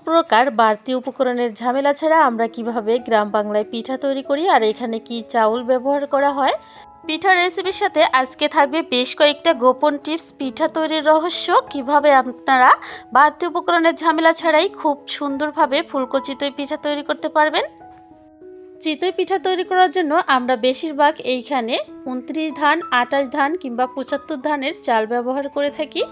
প্রকার বাড়তি উপকরণের ঝামেলা ছাড়া আমরা কিভাবে গ্রাম বাংলায় পিঠা তৈরি করি আর এখানে কি চাউল ব্যবহার করা হয়। পিঠার রেসিপির সাথে আজকে থাকবে বেশ কয়েকটা গোপন টিপস, পিঠা তৈরির রহস্য, কিভাবে আপনারা বাড়তি উপকরণের ঝামেলা ছাড়াই খুব সুন্দরভাবে ফুলকো চিতই পিঠা তৈরি করতে পারবেন। চিতই পিঠা তৈরি করার জন্য আমরা বেশিরভাগ এইখানে 29 ধান, 28 ধান কিংবা 75 ধানের চাল ব্যবহার করে থাকি।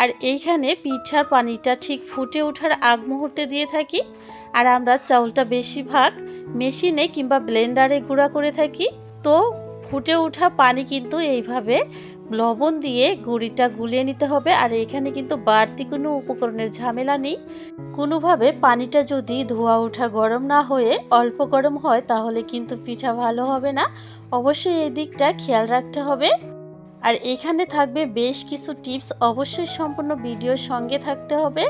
আর এইখানে পিঠার পানিটা ঠিক ফুটে ওঠার আগ মুহূর্তে দিয়ে থাকি। আর আমরা চাউলটা বেশিরভাগ মেশিনে কিংবা ব্লেন্ডারে গুঁড়া করে থাকি। তো ফুটে ওঠা পানি কিন্তু এইভাবে লবণ দিয়ে গুঁড়িটা গুলিয়ে নিতে হবে। আর এখানে কিন্তু বাড়তি কোনো উপকরণের ঝামেলা নেই। কোনোভাবে পানিটা যদি ধোয়া ওঠা গরম না হয়ে অল্প গরম হয় তাহলে কিন্তু পিঠা ভালো হবে না। অবশ্যই এই দিকটা খেয়াল রাখতে হবে। আর এখানে থাকবে বেশ কিছু টিপস, অবশ্যই সম্পূর্ণ ভিডিওর সঙ্গে থাকতে হবে।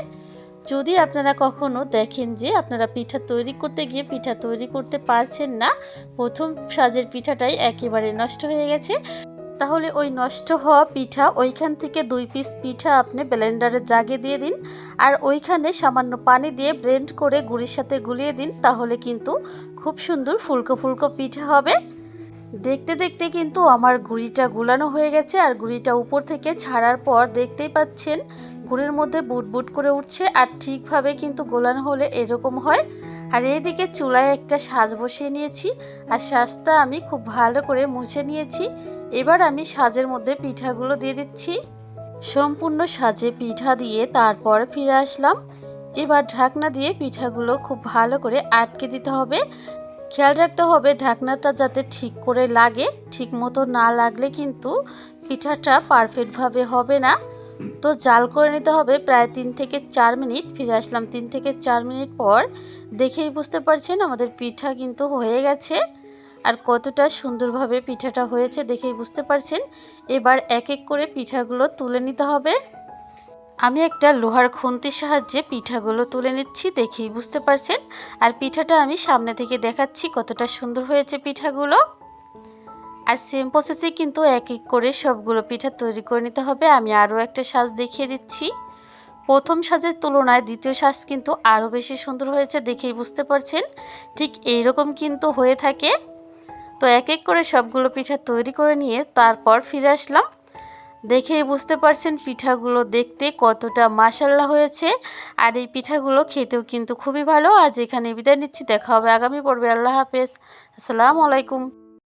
যদি আপনারা কখনো দেখেন যে আপনারা পিঠা তৈরি করতে গিয়ে পিঠা তৈরি করতে পারছেন না, প্রথম সাজের পিঠাটাই একেবারে নষ্ট হয়ে গেছে, তাহলে ওই নষ্ট হওয়া পিঠা ওইখান থেকে 2 পিস পিঠা আপনি ব্লেন্ডারে জাগে দিয়ে দিন। আর ওইখানে সামান্য পানি দিয়ে ব্লেন্ড করে গুড়ির সাথে গুলিয়ে দিন, তাহলে কিন্তু খুব সুন্দর ফুলকো ফুলকো পিঠা হবে। দেখতে দেখতে কিন্তু আমার গুঁড়িটা গুলানো হয়ে গেছে। আর গুঁড়িটা উপর থেকে ছাড়ার পর দেখতেই পাচ্ছেন গুড়ের মধ্যে বুটবুট করে উঠছে। আর ঠিকভাবে কিন্তু গোলানো হলে এরকম হয়। আর এইদিকে চুলায় একটা সাজ বসিয়ে নিয়েছি, আর সাজটা আমি খুব ভালো করে মুছে নিয়েছি। এবার আমি সাজের মধ্যে পিঠাগুলো দিয়ে দিচ্ছি। সম্পূর্ণ সাজে পিঠা দিয়ে তারপর ফিরে আসলাম। এবার ঢাকনা দিয়ে পিঠাগুলো খুব ভালো করে আটকে দিতে হবে। খেয়াল রাখতে হবে ঢাকনাটা যাতে ঠিক করে লাগে, ঠিক মতো না লাগলে কিন্তু পিঠাটা পারফেক্টভাবে হবে না। তো জাল করে নিতে হবে প্রায় 3 থেকে 4 মিনিট। ফিরে আসলাম 3 থেকে 4 মিনিট পর। দেখেই বুঝতে পারছেন আমাদের পিঠা কিন্তু হয়ে গেছে। আর কতটা সুন্দরভাবে পিঠাটা হয়েছে দেখেই বুঝতে পারছেন। এবার এক এক করে পিঠাগুলো তুলে নিতে হবে। আমি একটা লোহার খুন্তির সাহায্যে পিঠাগুলো তুলে নিচ্ছি, দেখেই বুঝতে পারছেন। আর পিঠাটা আমি সামনে থেকে দেখাচ্ছি কতটা সুন্দর হয়েছে পিঠাগুলো। আর সেম প্রসেসে কিন্তু এক এক করে সবগুলো পিঠা তৈরি করে নিতে হবে। আমি আরও একটা সাজ দেখিয়ে দিচ্ছি। প্রথম সাজের তুলনায় দ্বিতীয় সাজ কিন্তু আরও বেশি সুন্দর হয়েছে, দেখেই বুঝতে পারছেন। ঠিক এইরকম কিন্তু হয়ে থাকে। তো এক এক করে সবগুলো পিঠা তৈরি করে নিয়ে তারপর ফিরে আসলাম। দেখেই বুঝতে পারছেন পিঠাগুলো দেখতে কতটা মাশাআল্লাহ হয়েছে। আর এই পিঠাগুলো খেতেও কিন্তু খুবই ভালো। আজ এখানে বিদায় নিচ্ছি, দেখা হবে আগামী পর্বে। আল্লাহ হাফেজ, আসসালামু আলাইকুম।